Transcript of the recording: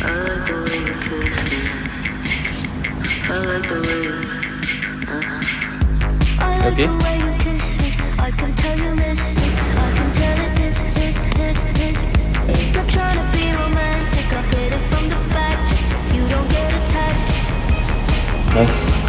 like the way you kiss me. I like the way you, I like Okay. the way you kiss me. I can tell you miss me. I can tell it is. Not trying to be romantic. I hit it from the back just so you don't get attached. Nice.